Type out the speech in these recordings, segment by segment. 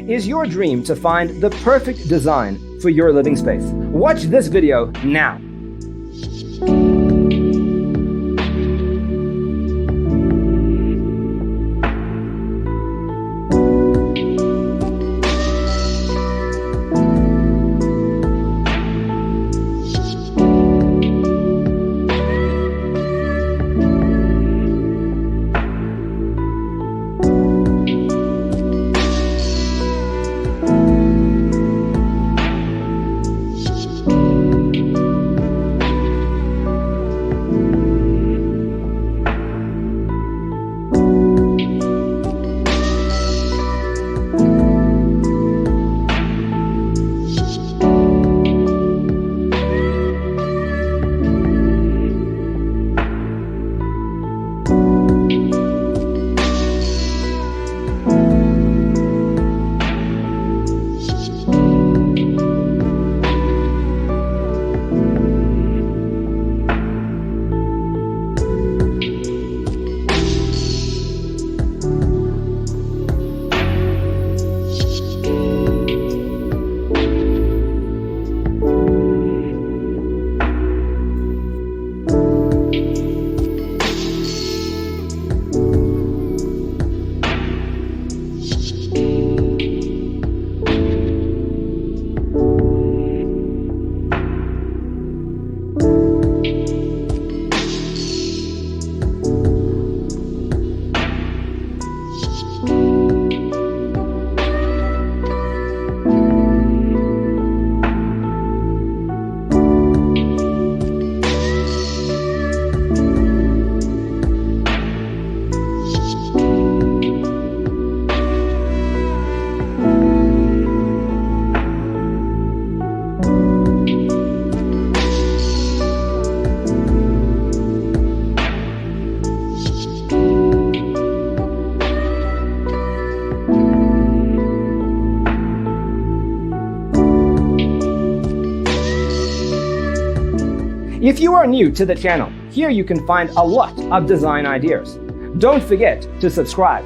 Is your dream to find the perfect design for your living space? Watch this video now. If you are new to the channel, here you can find a lot of design ideas. Don't forget to subscribe.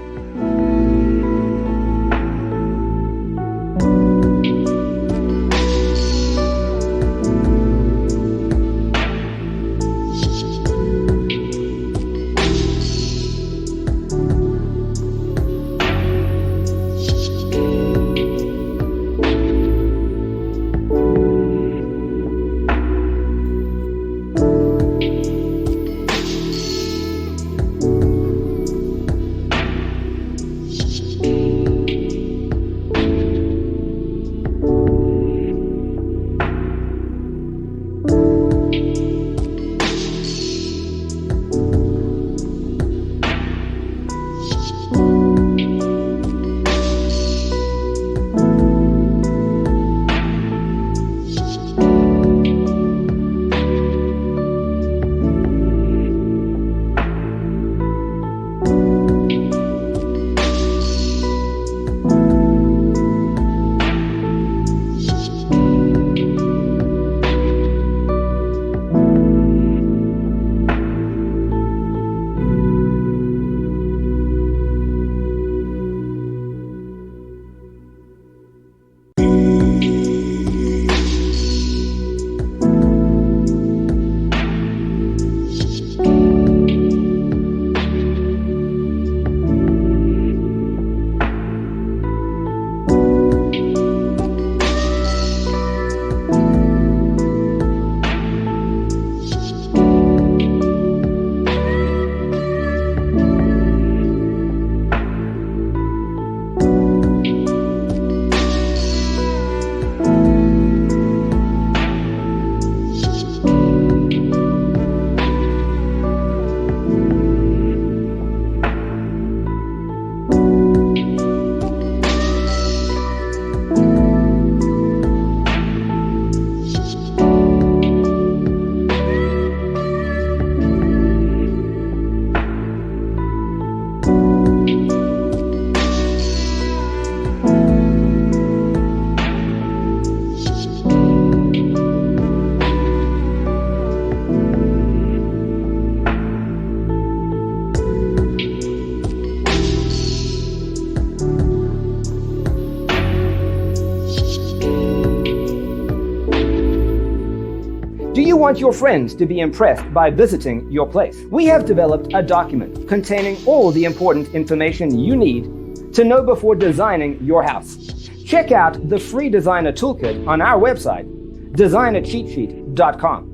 Do you want your friends to be impressed by visiting your place? We have developed a document containing all the important information you need to know before designing your house. Check out the free designer toolkit on our website, designercheatsheet.com.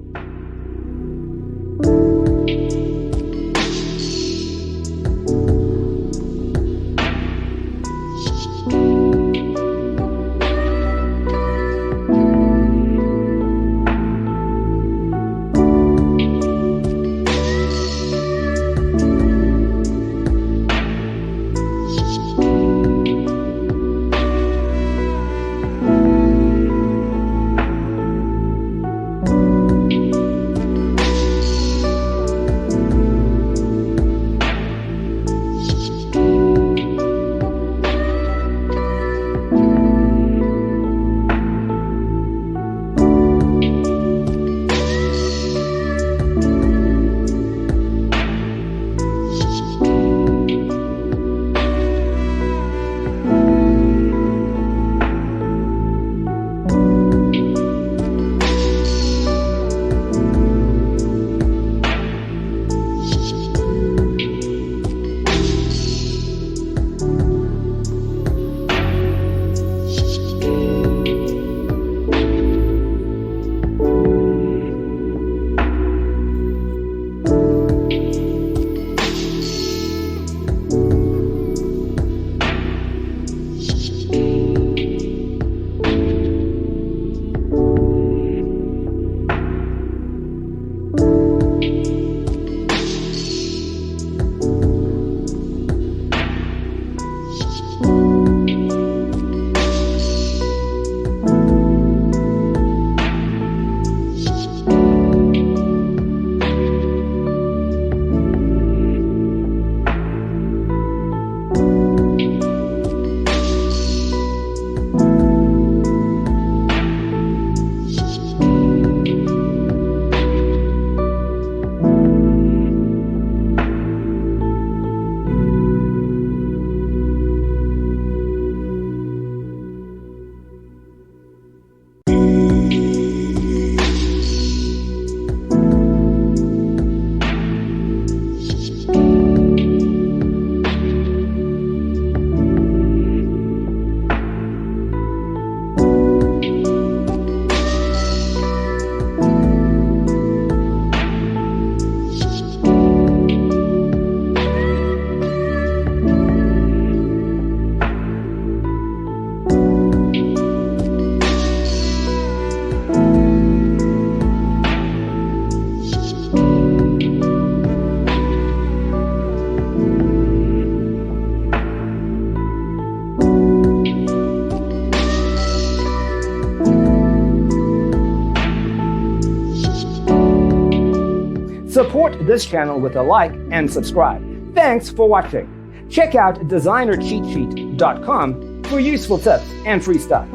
Support this channel with a like and subscribe. Thanks for watching. Check out designercheatsheet.com for useful tips and free stuff.